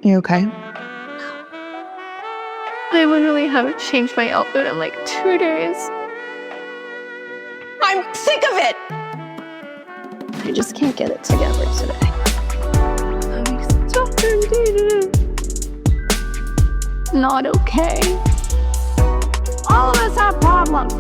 You okay? I literally haven't changed my outfit in like 2 days. I'm sick of it! I just can't get it together today. Not okay. All of us have problems.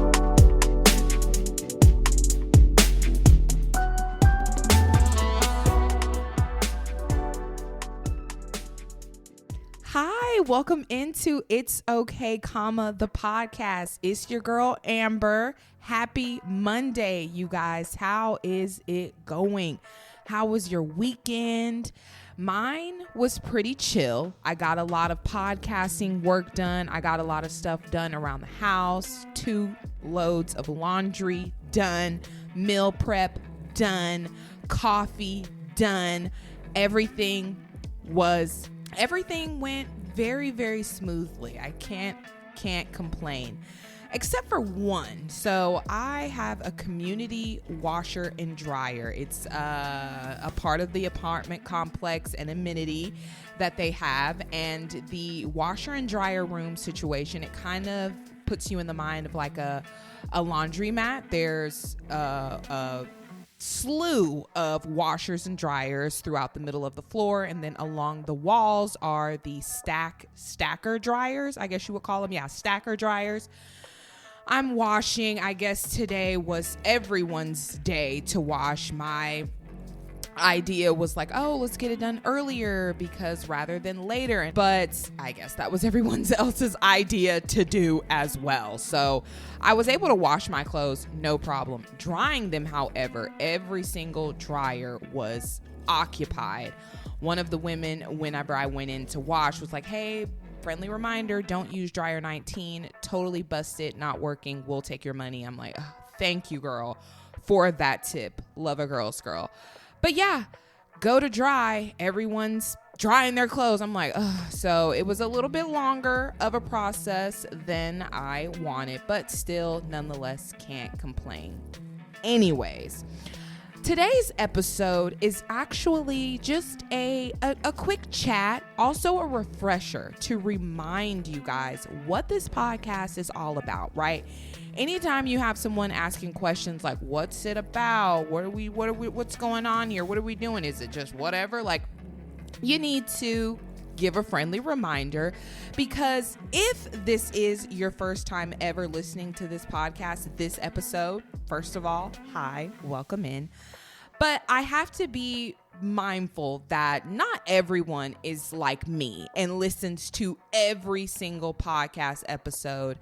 Hi, welcome into It's Okay, the podcast. It's your girl, Amber. Happy Monday, you guys. How is it going? How was your weekend? Mine was pretty chill. I got a lot of podcasting work done. I got a lot of stuff done around the house. 2 loads of laundry done. Meal prep done. Coffee done. Everything went very, very smoothly. I can't complain, except for one. So I have a community washer and dryer. It's a part of the apartment complex and amenity that they have. And the washer and dryer room situation, it kind of puts you in the mind of like a laundromat. There's a slew of washers and dryers throughout the middle of the floor, and then along the walls are the stacker dryers, I guess you would call them. Yeah, stacker dryers. I'm washing. I guess today was everyone's day to wash. My idea was like, oh, let's get it done earlier because rather than later, but I guess that was everyone else's idea to do as well. So I was able to wash my clothes, no problem. Drying them, however, every single dryer was occupied. One of the women, whenever I went in to wash, was like, hey, friendly reminder, don't use dryer 19, totally busted, not working, we'll take your money. I'm like, oh, thank you, girl, for that tip. Love a girl's girl. But yeah, go to dry. Everyone's drying their clothes. I'm like, ugh. So it was a little bit longer of a process than I wanted, but still, nonetheless, can't complain. Anyways, today's episode is actually just a quick chat, also a refresher to remind you guys what this podcast is all about, right? Anytime you have someone asking questions like, what's it about? What's going on here? What are we doing? Is it just whatever? Like, you need to give a friendly reminder, because if this is your first time ever listening to this podcast, this episode, first of all, hi, welcome in. But I have to be mindful that not everyone is like me and listens to every single podcast episode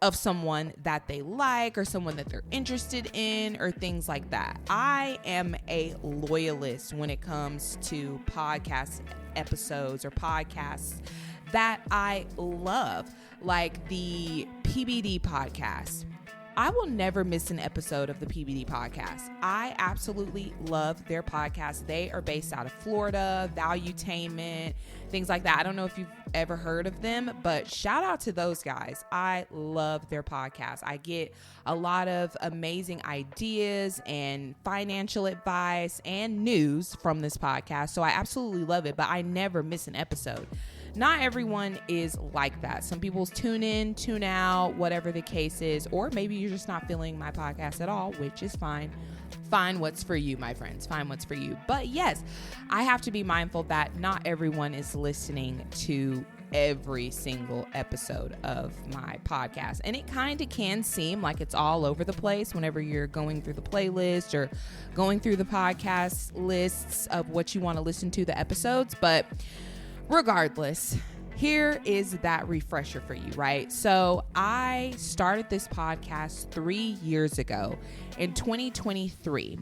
of someone that they like or someone that they're interested in or things like that. I am a loyalist when it comes to podcast episodes or podcasts that I love, like the PBD podcast. I will never miss an episode of the PBD podcast. I absolutely love their podcast. They are based out of Florida, Valuetainment, things like that. I don't know if you've ever heard of them, but shout out to those guys. I love their podcast. I get a lot of amazing ideas and financial advice and news from this podcast. So I absolutely love it, but I never miss an episode. Not everyone is like that. Some people tune in, tune out, whatever the case is, or maybe you're just not feeling my podcast at all, which is fine. Find what's for you, my friends. Find what's for you. But yes, I have to be mindful that not everyone is listening to every single episode of my podcast. And it kind of can seem like it's all over the place whenever you're going through the playlist or going through the podcast lists of what you want to listen to, the episodes. But regardless, here is that refresher for you, right? So I started this podcast 3 years ago in 2023.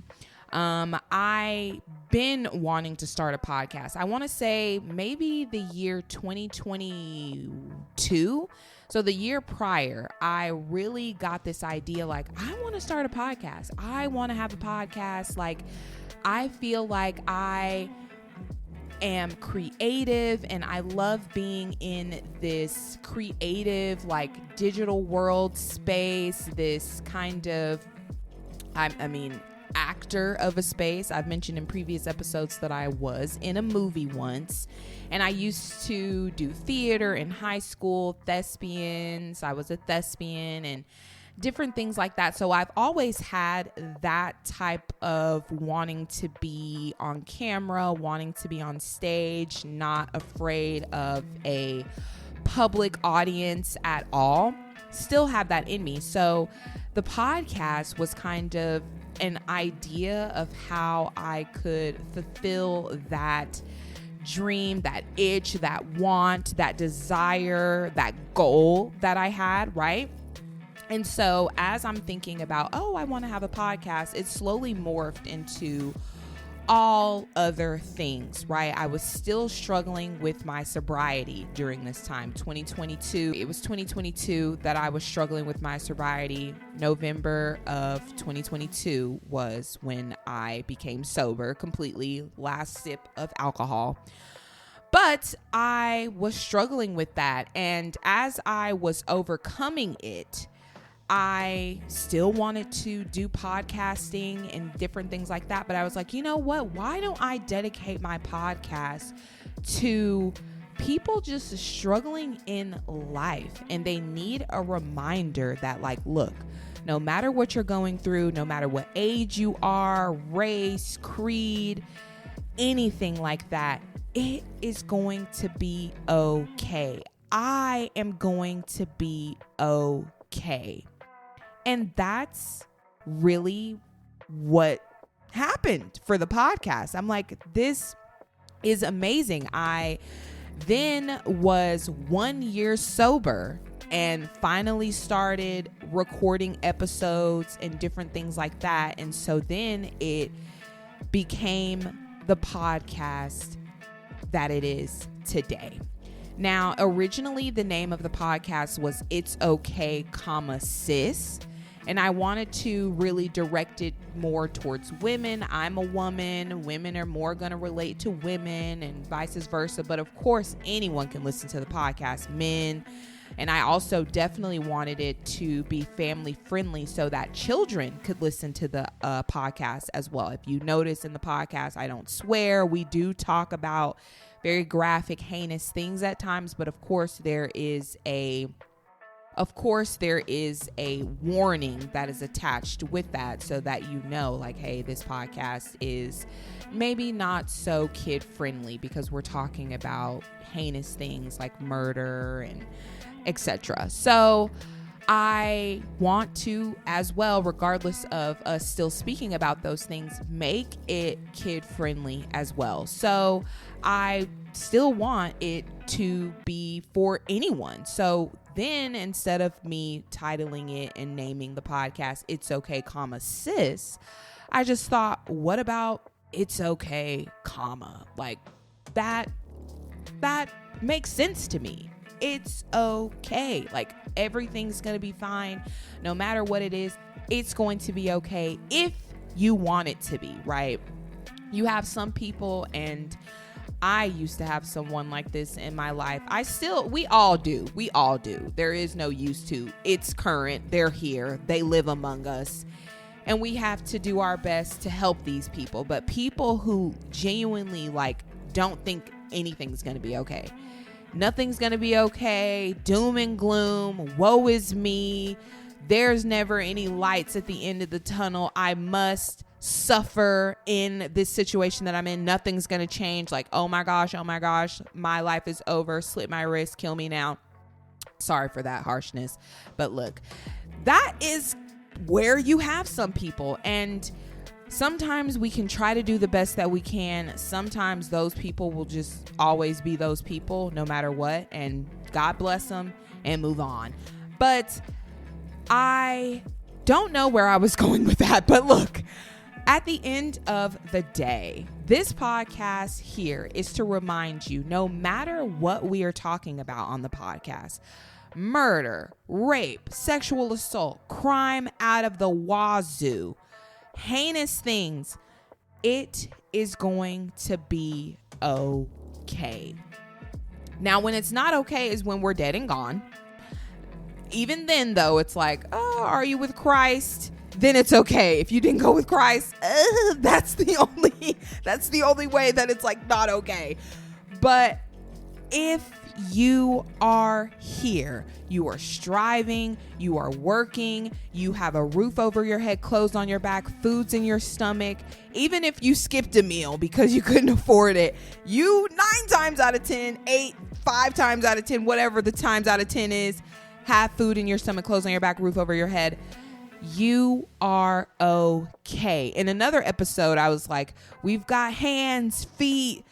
I been wanting to start a podcast. I want to say maybe the year 2022. So the year prior, I really got this idea like, I want to start a podcast. I want to have a podcast. Like, I feel like I am creative and I love being in this creative, like, digital world space, this kind of, I mean, actor of a space. I've mentioned in previous episodes that I was in a movie once, and I used to do theater in high school, thespians. I was a thespian and different things like that. So I've always had that type of wanting to be on camera, wanting to be on stage, not afraid of a public audience at all. Still have that in me. So the podcast was kind of an idea of how I could fulfill that dream, that itch, that want, that desire, that goal that I had, right? And so as I'm thinking about, I want to have a podcast, it slowly morphed into all other things, right? I was still struggling with my sobriety during this time, 2022. It was 2022 that I was struggling with my sobriety. November of 2022 was when I became sober completely, last sip of alcohol. But I was struggling with that. And as I was overcoming it, I still wanted to do podcasting and different things like that. But I was like, you know what? Why don't I dedicate my podcast to people just struggling in life, and they need a reminder that, like, look, no matter what you're going through, no matter what age you are, race, creed, anything like that, it is going to be okay. I am going to be okay. And that's really what happened for the podcast. I'm like, this is amazing. I then was 1 year sober and finally started recording episodes and different things like that. And so then it became the podcast that it is today. Now, originally the name of the podcast was It's Okay, Sis. And I wanted to really direct it more towards women. I'm a woman. Women are more going to relate to women and vice versa. But of course, anyone can listen to the podcast, men. And I also definitely wanted it to be family friendly so that children could listen to the podcast as well. If you notice in the podcast, I don't swear. We do talk about very graphic, heinous things at times. But of course, there is a warning that is attached with that so that you know, like, hey, this podcast is maybe not so kid friendly because we're talking about heinous things like murder and etc. So I want to, as well, regardless of us still speaking about those things, make it kid friendly as well. So I still want it to be for anyone. So then instead of me titling it and naming the podcast It's Okay, Sis, I just thought, what about It's Okay, like that makes sense to me. It's okay. Like, everything's going to be fine. No matter what it is, it's going to be okay if you want it to be, right? You have some people, and I used to have someone like this in my life. We all do. There is no used to. It's current. They're here. They live among us. And we have to do our best to help these people. But people who genuinely, like, don't think anything's going to be okay. Nothing's going to be okay. Doom and gloom. Woe is me. There's never any lights at the end of the tunnel. I must suffer in this situation that I'm in. Nothing's going to change. Like, oh my gosh, my life is over. Slit my wrist. Kill me now. Sorry for that harshness. But look, that is where you have some people. And sometimes we can try to do the best that we can. Sometimes those people will just always be those people no matter what. And God bless them and move on. But I don't know where I was going with that. But look, at the end of the day, this podcast here is to remind you, no matter what we are talking about on the podcast, murder, rape, sexual assault, crime out of the wazoo, heinous things, it is going to be okay. Now, when it's not okay is when we're dead and gone. Even then, though, it's like, oh, are you with Christ? then it's okay. If you didn't go with Christ, that's the only way that it's like not okay. But if you are here, you are striving, you are working, you have a roof over your head, clothes on your back, food's in your stomach, even if you skipped a meal because you couldn't afford it, you 9 times out of 10, 5 times out of 10, whatever the times out of 10 is, have food in your stomach, clothes on your back, roof over your head, you are okay. In another episode, I was like, we've got hands, feet,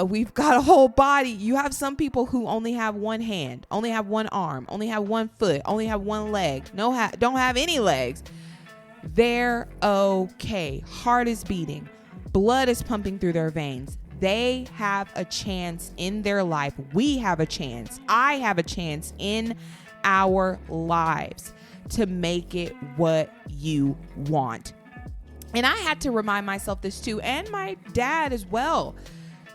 we've got a whole body. You have some people who only have one hand, only have one arm, only have one foot, only have one leg, don't have any legs. They're okay. Heart is beating. Blood is pumping through their veins. They have a chance in their life. We have a chance. I have a chance in our lives to make it what you want. And I had to remind myself this too, and my dad as well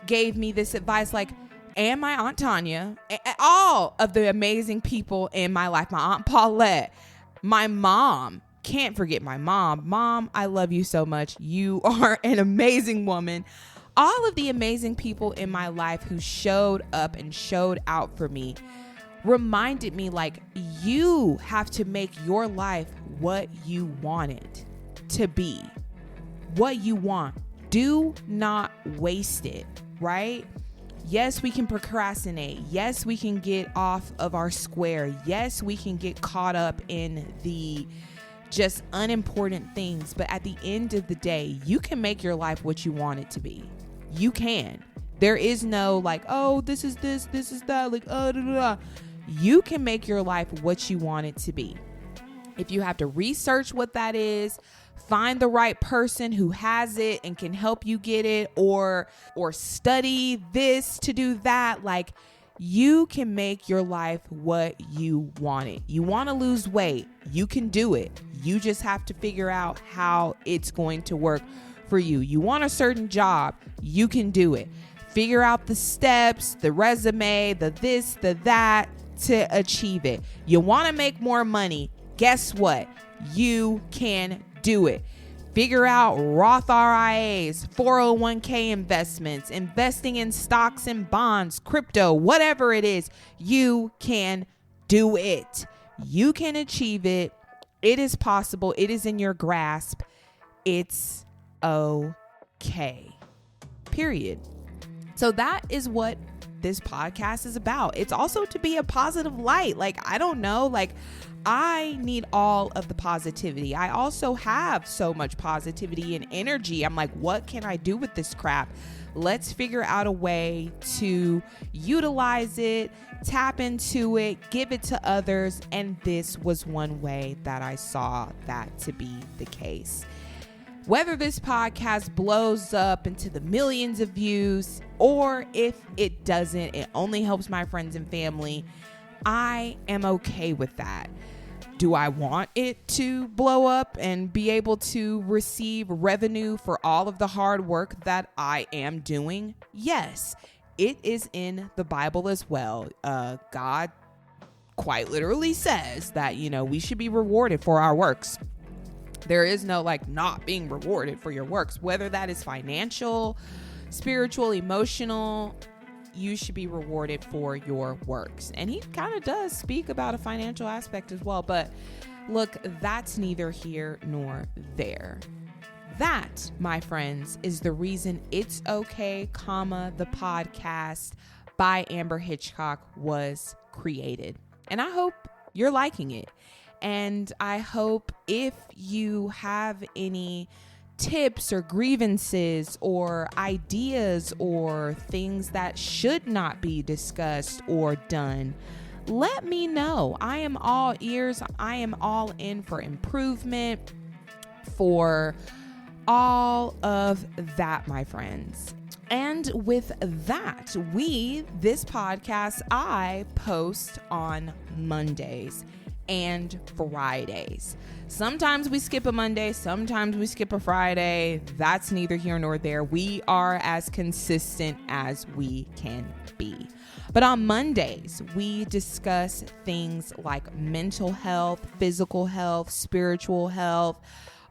gave me this advice, like, and my Aunt Tanya, all of the amazing people in my life, my Aunt Paulette, my mom, can't forget my mom. Mom, I love you so much. You are an amazing woman. All of the amazing people in my life who showed up and showed out for me reminded me, like, you have to make your life what you want it to be, what you want. Do not waste it, right? Yes, we can procrastinate. Yes, we can get off of our square. Yes, we can get caught up in the just unimportant things. But at the end of the day, you can make your life what you want it to be. You can. There is no like, oh, this is that, like, oh, da, da, da. You can make your life what you want it to be. If you have to research what that is, find the right person who has it and can help you get it, or study this to do that. Like, you can make your life what you want it. You want to lose weight, you can do it. You just have to figure out how it's going to work for you. You want a certain job, you can do it. Figure out the steps, the resume, the this, the that to achieve it. You want to make more money, guess what? You can do it. Figure out Roth RIAs, 401k investments, investing in stocks and bonds, crypto, whatever it is. You can do it. You can achieve it. It is possible. It is in your grasp. It's okay. Period. So that is what this podcast is about. It's also to be a positive light. Like, I don't know, like, I need all of the positivity. I also have so much positivity and energy. I'm like, what can I do with this crap? Let's figure out a way to utilize it, tap into it, give it to others. And this was one way that I saw that to be the case. Whether this podcast blows up into the millions of views, or if it doesn't, it only helps my friends and family, I am okay with that. Do I want it to blow up and be able to receive revenue for all of the hard work that I am doing? Yes, it is in the Bible as well. God quite literally says that, we should be rewarded for our works. There is no like not being rewarded for your works, whether that is financial, spiritual, emotional. You should be rewarded for your works. And he kind of does speak about a financial aspect as well. But look, that's neither here nor there. That, my friends, is the reason It's Okay, the podcast by Amber Hitchcock was created. And I hope you're liking it. And I hope if you have any tips or grievances or ideas or things that should not be discussed or done, let me know. I am all ears. I am all in for improvement, for all of that, my friends. And with that, this podcast, I post on Mondays and Fridays. Sometimes we skip a Monday, sometimes we skip a Friday. That's neither here nor there. We are as consistent as we can be. But on Mondays, we discuss things like mental health, physical health, spiritual health,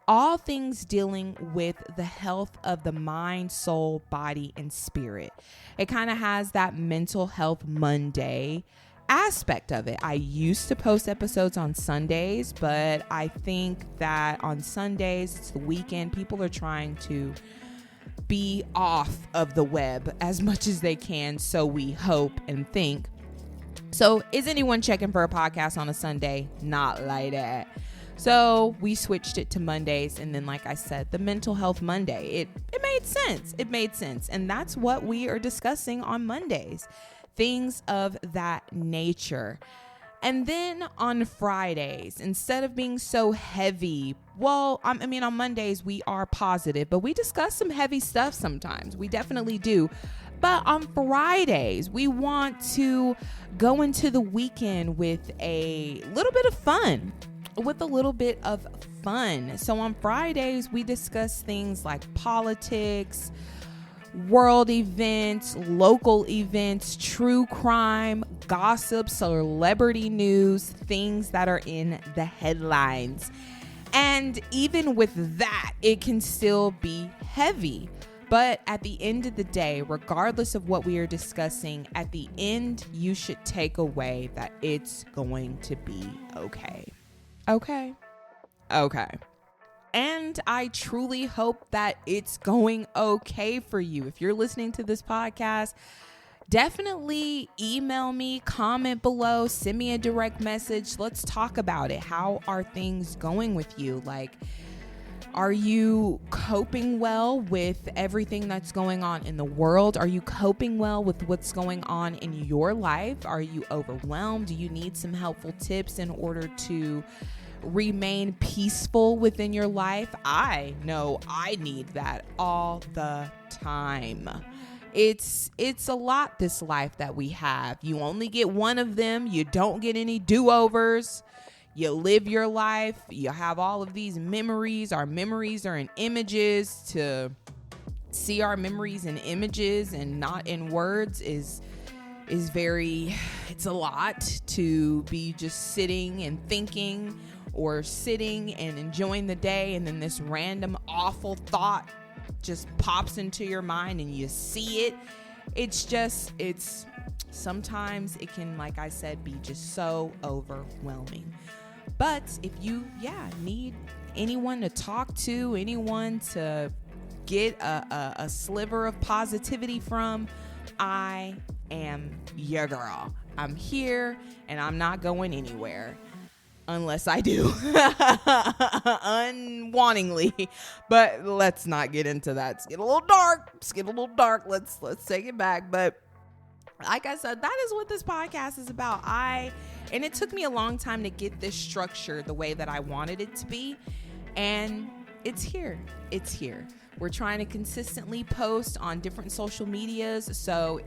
all things dealing with the health of the mind, soul, body, and spirit. It kind of has that mental health Monday aspect of it. I used to post episodes on Sundays, but I think that on Sundays, it's the weekend, people are trying to be off of the web as much as they can, so we hope and think. So is anyone checking for a podcast on a Sunday? Not like that. So we switched it to Mondays, and then, like I said, the mental health Monday. It made sense. It made sense. And that's what we are discussing on Mondays. Things of that nature. And then on Fridays, instead of being so heavy, well, on Mondays we are positive, but we discuss some heavy stuff sometimes. We definitely do. But on Fridays, we want to go into the weekend with a little bit of fun. So on Fridays, we discuss things like politics, world events, local events, true crime, gossip, celebrity news, things that are in the headlines. And even with that, it can still be heavy. But at the end of the day, regardless of what we are discussing, at the end, you should take away that it's going to be okay. Okay. And I truly hope that it's going okay for you. If you're listening to this podcast, definitely email me, comment below, send me a direct message. Let's talk about it. How are things going with you? Like, are you coping well with everything that's going on in the world? Are you coping well with what's going on in your life? Are you overwhelmed? Do you need some helpful tips in order to remain peaceful within your life? I know I need that all the time. It's a lot, this life that we have. You only get one of them. You don't get any do-overs. You live your life. You have all of these memories. Our memories are in images. To see our memories in images and not in words is it's a lot to be just sitting and thinking, or sitting and enjoying the day, and then this random awful thought just pops into your mind and you see it. It's sometimes it can, like I said, be just so overwhelming. But if you need anyone to talk to, anyone to get a sliver of positivity from, I am your girl. I'm here and I'm not going anywhere. Unless I do unwantingly, but let's not get into that. It's getting a little dark. Let's take it back. But like I said, that is what this podcast is about. And it took me a long time to get this structure the way that I wanted it to be. And it's here. We're trying to consistently post on different social medias. So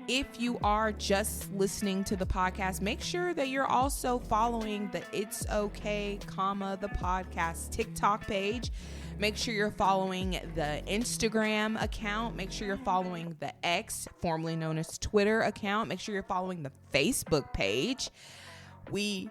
if you are just listening to the podcast, make sure that you're also following the It's Okay, the podcast TikTok page. Make sure you're following the Instagram account. Make sure you're following the X, formerly known as Twitter account. Make sure you're following the Facebook page. We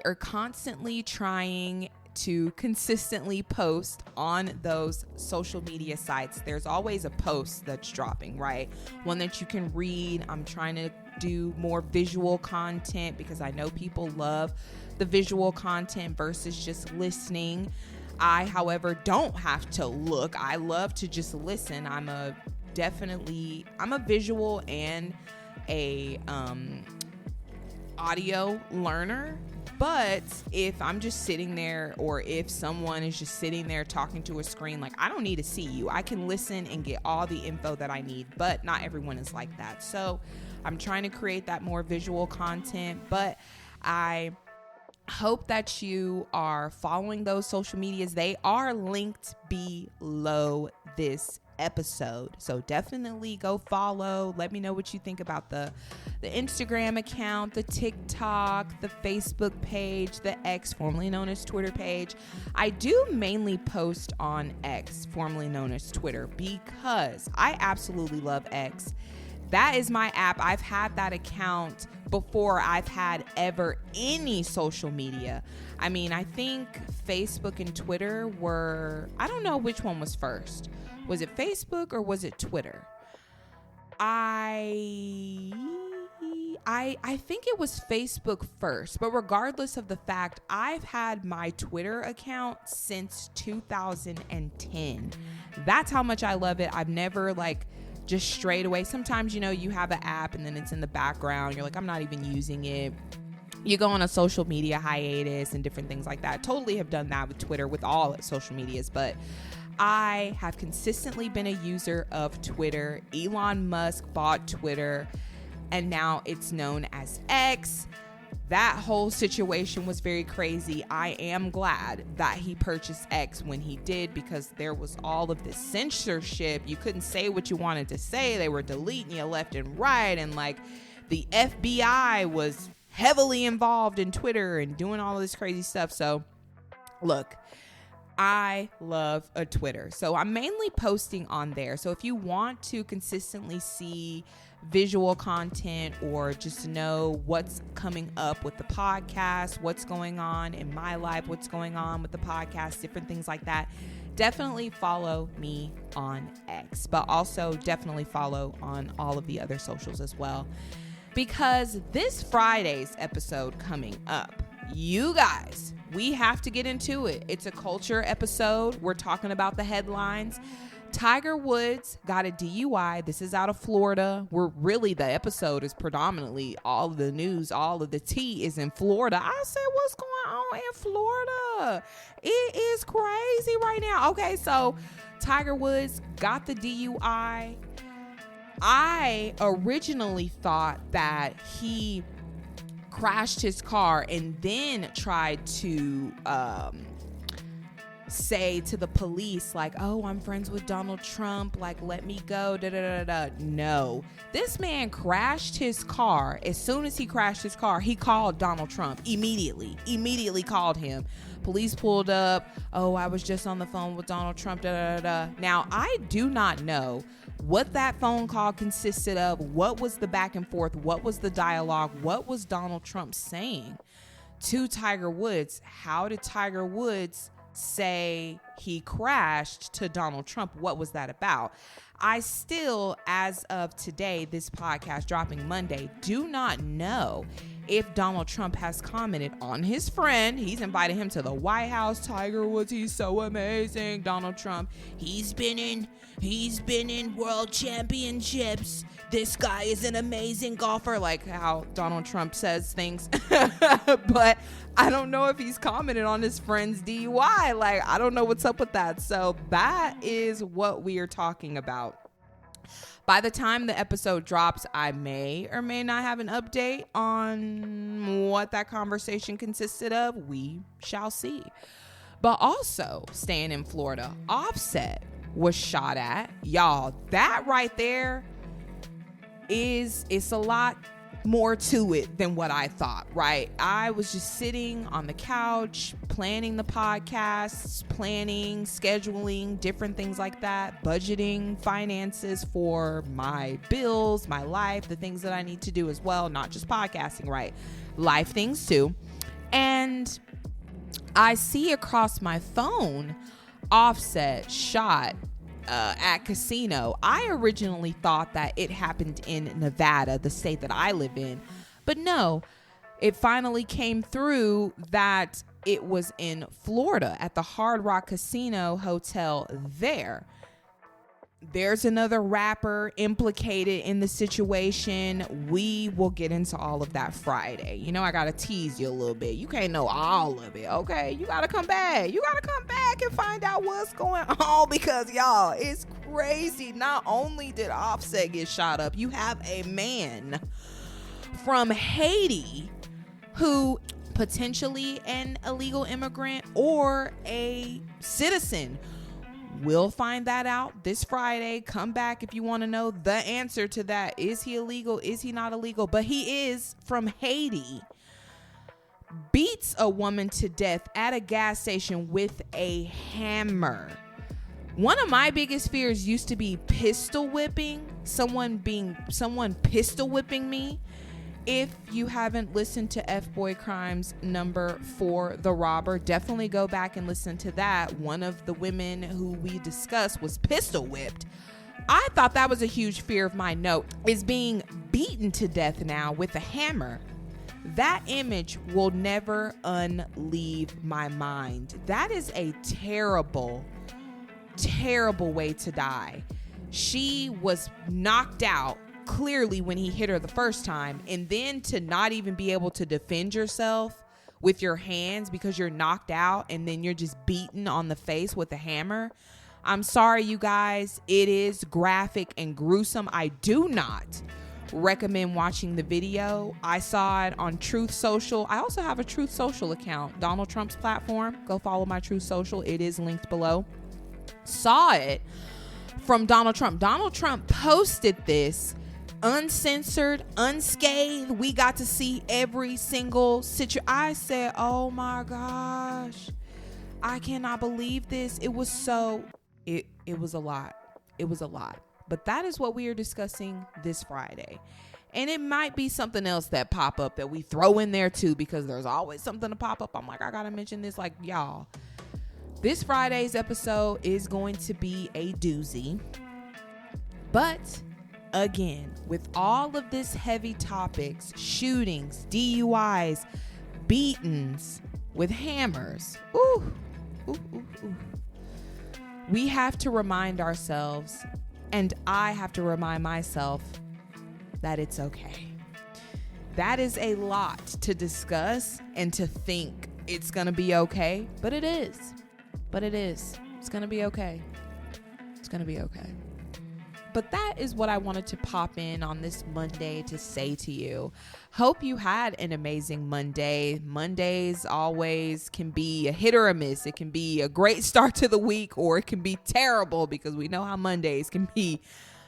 are constantly trying to consistently post on those social media sites. There's always a post that's dropping, right? One that you can read. I'm trying to do more visual content because I know people love the visual content versus just listening. I, however, don't have to look. I love to just listen. I'm a visual and a audio learner. But if I'm just sitting there, or if someone is just sitting there talking to a screen, like, I don't need to see you. I can listen and get all the info that I need, but not everyone is like that. So I'm trying to create that more visual content, but I hope that you are following those social medias. They are linked below this episode, so definitely go follow. Let me know what you think about the Instagram account, the TikTok, the Facebook page, the X, formerly known as Twitter page. I do mainly post on X, formerly known as Twitter, because I absolutely love X. That is my app. I've had that account before I've had ever any social media. I mean, I think Facebook and Twitter were, I don't know which one was first. Was it Facebook or was it Twitter? I think it was Facebook first, but regardless of the fact, I've had my Twitter account since 2010. That's how much I love it. I've never just strayed away. Sometimes, you have an app and then it's in the background. You're like, I'm not even using it. You go on a social media hiatus and different things like that. Totally have done that with Twitter, with all social medias, but I have consistently been a user of Twitter. Elon Musk bought Twitter and now it's known as X. That whole situation was very crazy. I am glad that he purchased X when he did, because there was all of this censorship. You couldn't say what you wanted to say. They were deleting you left and right. And the FBI was heavily involved in Twitter and doing all of this crazy stuff. So look, I love a Twitter. So I'm mainly posting on there. So if you want to consistently see visual content or just know what's coming up with the podcast, what's going on in my life, what's going on with the podcast, different things like that, definitely follow me on X, but also definitely follow on all of the other socials as well. Because this Friday's episode coming up, you guys, we have to get into it. It's a culture episode. We're talking about the headlines. Tiger Woods got a DUI. This is out of Florida. The episode is predominantly all of the news, all of the tea is in Florida. I said, what's going on in Florida? It is crazy right now. Okay, so Tiger Woods got the DUI. I originally thought that he crashed his car and then tried to say to the police, oh, I'm friends with Donald Trump, let me go, No, this man crashed his car. As soon as he crashed his car, he called Donald Trump immediately called him. Police pulled up. Oh, I was just on the phone with Donald Trump, Now, I do not know what that phone call consisted of. What was the back and forth? What was the dialogue? What was Donald Trump saying to Tiger Woods? How did Tiger Woods say he crashed to Donald Trump? What was that about? I still, as of today, this podcast dropping Monday, do not know if Donald Trump has commented on his friend. He's invited him to the White House. Tiger Woods, he's so amazing. Donald Trump, he's been in world championships. This guy is an amazing golfer, like how Donald Trump says things. But I don't know if he's commented on his friend's DUI. I don't know what's up with that. So that is what we are talking about. By the time the episode drops, I may or may not have an update on what that conversation consisted of. We shall see. But also, staying in Florida, Offset was shot at. Y'all, that right there it's a lot more to it than what I thought, right? I was just sitting on the couch, planning the podcasts, scheduling, different things like that, budgeting finances for my bills, my life, the things that I need to do as well, not just podcasting, right? Life things too. And I see across my phone, Offset shot at casino. I originally thought that it happened in Nevada, the state that I live in, but no, it finally came through that it was in Florida at the Hard Rock Casino Hotel there. There's another rapper implicated in the situation. We will get into all of that Friday. I gotta tease you a little bit. You can't know all of it, okay? You gotta come back. And find out what's going on, because y'all, it's crazy. Not only did Offset get shot up, you have a man from Haiti who potentially an illegal immigrant or a citizen. We'll find that out this Friday. Come back if you want to know the answer to that. Is he illegal? Is he not illegal? But he is from Haiti. Beats a woman to death at a gas station with a hammer. One of my biggest fears used to be pistol whipping. someone pistol whipping me. If you haven't listened to F Boy Crimes number 4, The Robber, definitely go back and listen to that. One of the women who we discussed was pistol whipped. I thought that was a huge fear of mine. Note is being beaten to death now with a hammer. That image will never unleave my mind. That is a terrible, terrible way to die. She was knocked out clearly when he hit her the first time, and then to not even be able to defend yourself with your hands because you're knocked out, and then you're just beaten on the face with a hammer. I'm sorry, you guys. It is graphic and gruesome. I do not recommend watching the video. I saw it on Truth Social. I also have a Truth Social account, Donald Trump's platform. Go follow my Truth Social. It is linked below. Saw it from Donald Trump. Donald Trump posted this uncensored, unscathed. We got to see every single situation. I said, oh my gosh, I cannot believe this. It was so, it was a lot. It was a lot. But that is what we are discussing this Friday. And it might be something else that pop up that we throw in there too, because there's always something to pop up. I'm like, I gotta mention this. Like, y'all, this Friday's episode is going to be a doozy. But again, with all of this heavy topics, shootings, DUIs, beatings with hammers, we have to remind ourselves, and I have to remind myself, that it's okay. That is a lot to discuss and to think it's going to be okay, but it is. But it is. It's going to be okay. It's going to be okay. But that is what I wanted to pop in on this Monday to say to you. Hope you had an amazing Monday. Mondays always can be a hit or a miss. It can be a great start to the week, or it can be terrible, because we know how Mondays can be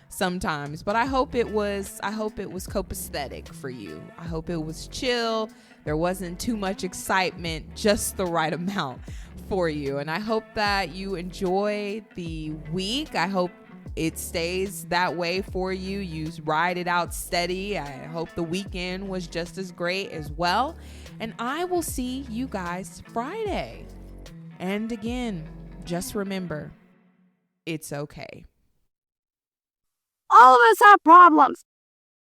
sometimes. But I hope it was copacetic for you. I hope it was chill. There wasn't too much excitement, just the right amount for you. And I hope that you enjoy the week. I hope it stays that way for you. You ride it out steady. I hope the weekend was just as great as well. And I will see you guys Friday. And again, just remember, it's okay. All of us have problems.